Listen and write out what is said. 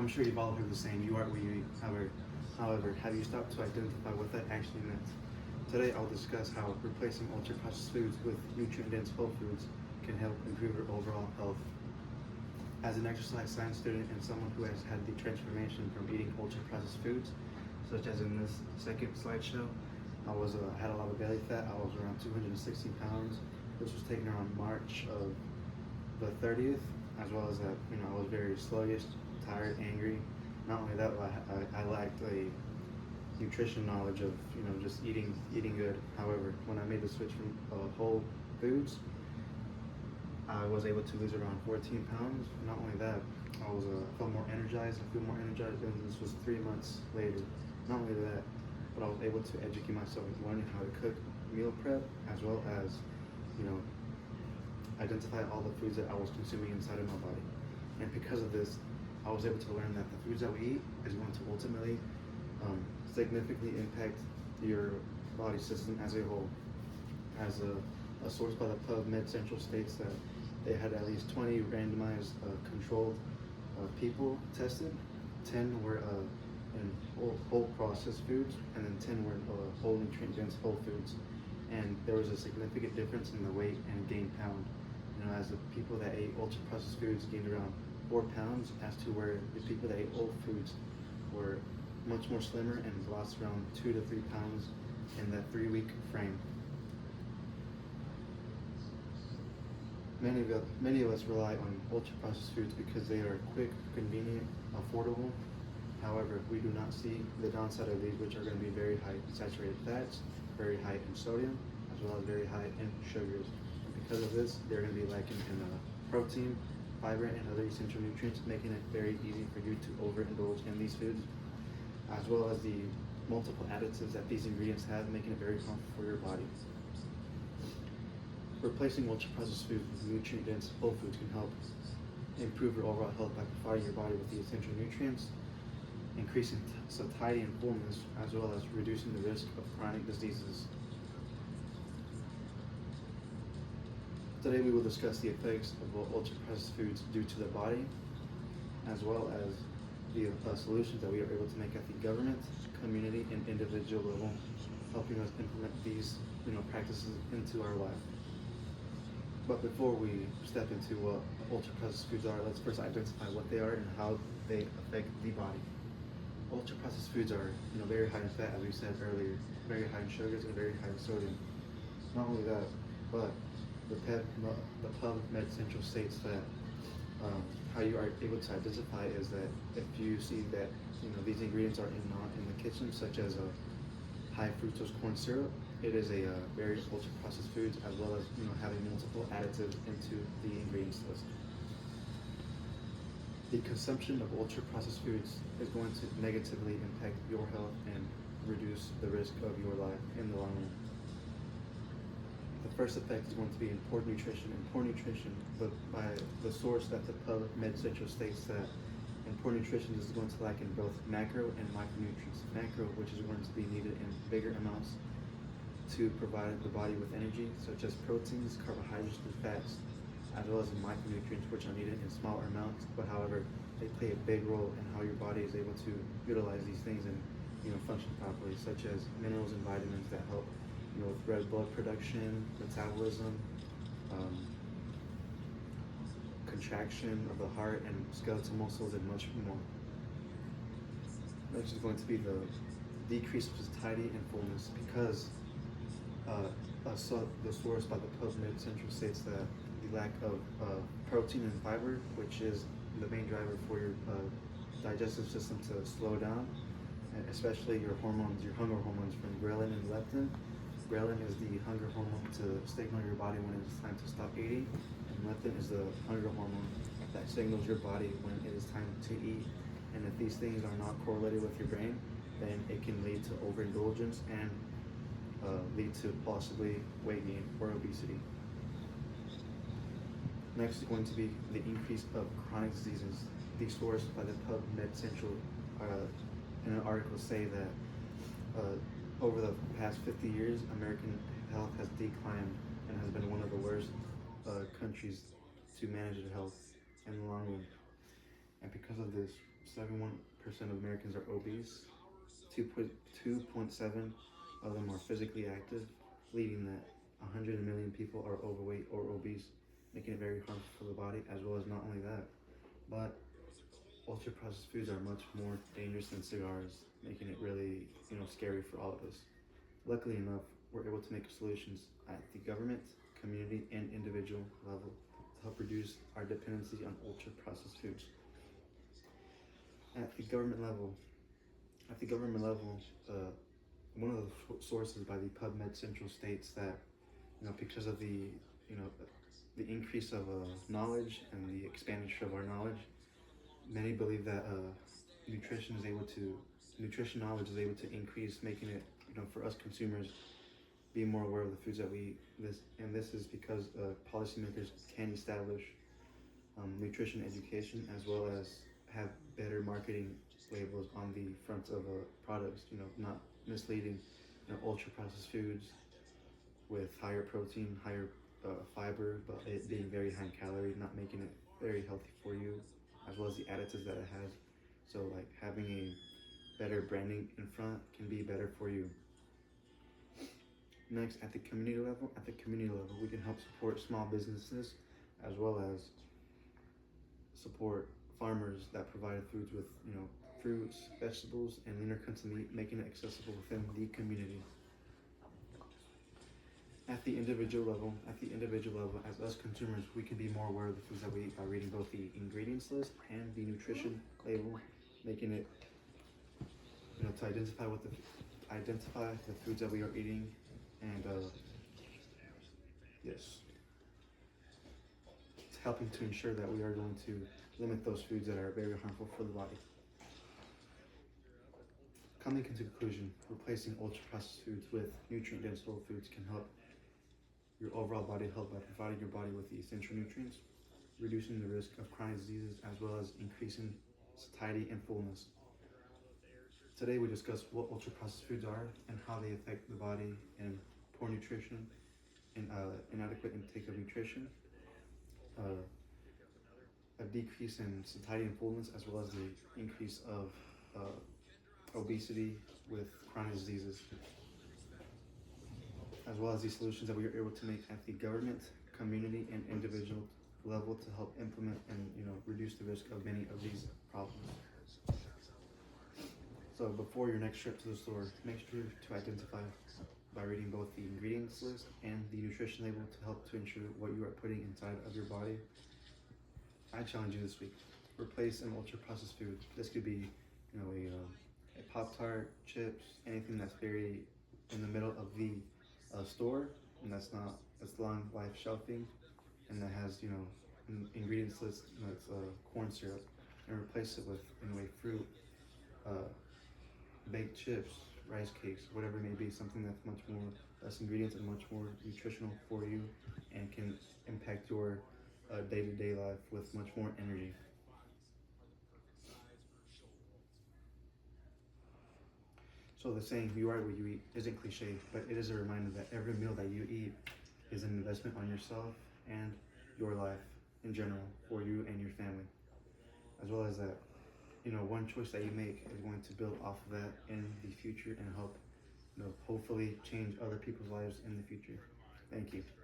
I'm sure you've all heard the saying, you are what you eat. However, have you stopped to identify what that actually meant? Today, I'll discuss how replacing ultra-processed foods with nutrient-dense whole foods can help improve your overall health. As an exercise science student and someone who has had the transformation from eating ultra-processed foods, such as in this second slideshow, had a lot of belly fat. I was around 260 pounds, which was taken around March of the 30th, as well as that, I was very sluggish, tired, angry. Not only that, but I lacked a nutrition knowledge of, just eating good. However, when I made the switch from whole foods, I was able to lose around 14 pounds. Not only that, I felt more energized. I feel more energized, and this was 3 months later. Not only that, but I was able to educate myself in learning how to cook, meal prep, as well as, identify all the foods that I was consuming inside of my body. And because of this, I was able to learn that the foods that we eat is going to ultimately significantly impact your body system as a whole. As a source by the PubMed Central states that they had at least 20 randomized controlled people tested. 10 were in whole processed foods, and then 10 were whole nutrient-dense whole foods. And there was a significant difference in the weight and gain pound. As the people that ate ultra-processed foods gained around 4 pounds, as to where the people that ate whole foods were much more slimmer and lost around 2 to 3 pounds in that 3-week frame. Many of us rely on ultra-processed foods because they are quick, convenient, affordable. However, we do not see the downside of these, which are going to be very high in saturated fats, very high in sodium, as well as very high in sugars. And because of this, they're going to be lacking in protein, fiber, and other essential nutrients, making it very easy for you to overindulge in these foods, as well as the multiple additives that these ingredients have, making it very harmful for your body. Replacing ultra-processed foods with nutrient-dense whole foods can help improve your overall health by providing your body with the essential nutrients, increasing satiety and fullness, as well as reducing the risk of chronic diseases. Today we will discuss the effects of ultra-processed foods due to the body, as well as the solutions that we are able to make at the government, community, and individual level, helping us implement these practices into our life. But before we step into what ultra-processed foods are, let's first identify what they are and how they affect the body. Ultra-processed foods are very high in fat, as we said earlier, very high in sugars, and very high in sodium. Not only that, but the PubMed Central states that how you are able to identify is that if you see that these ingredients are not in the kitchen, such as a high fructose corn syrup, it is a very ultra-processed foods, as well as having multiple additives into the ingredients list. The consumption of ultra-processed foods is going to negatively impact your health and reduce the risk of your life in the long run. The first effect is going to be in poor nutrition. And poor nutrition, but by the source that the PubMed Central states that in poor nutrition is going to lack in both macro and micronutrients. Macro, which is going to be needed in bigger amounts to provide the body with energy, such as proteins, carbohydrates, and fats, as well as the micronutrients, which are needed in smaller amounts, but however, they play a big role in how your body is able to utilize these things and function properly, such as minerals and vitamins that help with red blood production, metabolism, contraction of the heart and skeletal muscles, and much more. Next is going to be the decrease of satiety and fullness, because the source by the PubMed Central states that the lack of protein and fiber, which is the main driver for your digestive system to slow down, and especially your hormones, your hunger hormones from ghrelin and leptin. Ghrelin is the hunger hormone to signal your body when it is time to stop eating, and leptin is the hunger hormone that signals your body when it is time to eat. And if these things are not correlated with your brain, then it can lead to overindulgence and lead to possibly weight gain or obesity. Next is going to be the increase of chronic diseases. The source by the PubMed Central in an article say that over the past 50 years, American health has declined and has been one of the worst countries to manage their health in the long run. And because of this, 71% of Americans are obese. 2.7 of them are physically active, leading that 100 million people are overweight or obese, making it very harmful for the body. As well as not only that, but ultra processed foods are much more dangerous than cigars, making it really, scary for all of us. Luckily enough, we're able to make solutions at the government, community, and individual level to help reduce our dependency on ultra processed foods. At the government level, at the government level, one of the sources by the PubMed Central states that, because of the increase of knowledge and the expenditure of our knowledge, many believe that nutrition knowledge is able to increase, making it, for us consumers, be more aware of the foods that we eat. This is because policymakers can establish nutrition education, as well as have better marketing labels on the front of products, not misleading, ultra processed foods with higher protein, higher fiber, but it being very high in calorie, not making it very healthy for you, as well as the additives that it has. So like having a better branding in front can be better for you. Next, at the community level, we can help support small businesses, as well as support farmers that provide foods with, fruits, vegetables, and leaner cuts of meat, making it accessible within the community. At the individual level, as us consumers, we can be more aware of the foods that we eat by reading both the ingredients list and the nutrition label, making it, to identify the foods that we are eating, and yes, it's helping to ensure that we are going to limit those foods that are very harmful for the body. Coming to conclusion, replacing ultra-processed foods with nutrient-dense whole foods can help your overall body health by providing your body with the essential nutrients, reducing the risk of chronic diseases, as well as increasing satiety and fullness. Today we discussed what ultra-processed foods are and how they affect the body, and poor nutrition and inadequate intake of nutrition, a decrease in satiety and fullness, as well as the increase of obesity with chronic diseases, as well as the solutions that we are able to make at the government, community, and individual level to help implement and reduce the risk of many of these problems. So before your next trip to the store, make sure to identify by reading both the ingredients list and the nutrition label to help to ensure what you are putting inside of your body. I challenge you this week: replace an ultra-processed food. This could be, a Pop-Tart, chips, anything that's very in the middle of the store, and that's long life shelving, and that has, ingredients list, that's corn syrup, and replace it with, fruit, baked chips, rice cakes, whatever it may be, something that's much more less ingredients and much more nutritional for you, and can impact your day-to-day life with much more energy. So the saying, "You are what you eat," isn't cliche, but it is a reminder that every meal that you eat is an investment on yourself and your life in general, for you and your family. As well as that, one choice that you make is going to build off of that in the future and help, hopefully change other people's lives in the future. Thank you.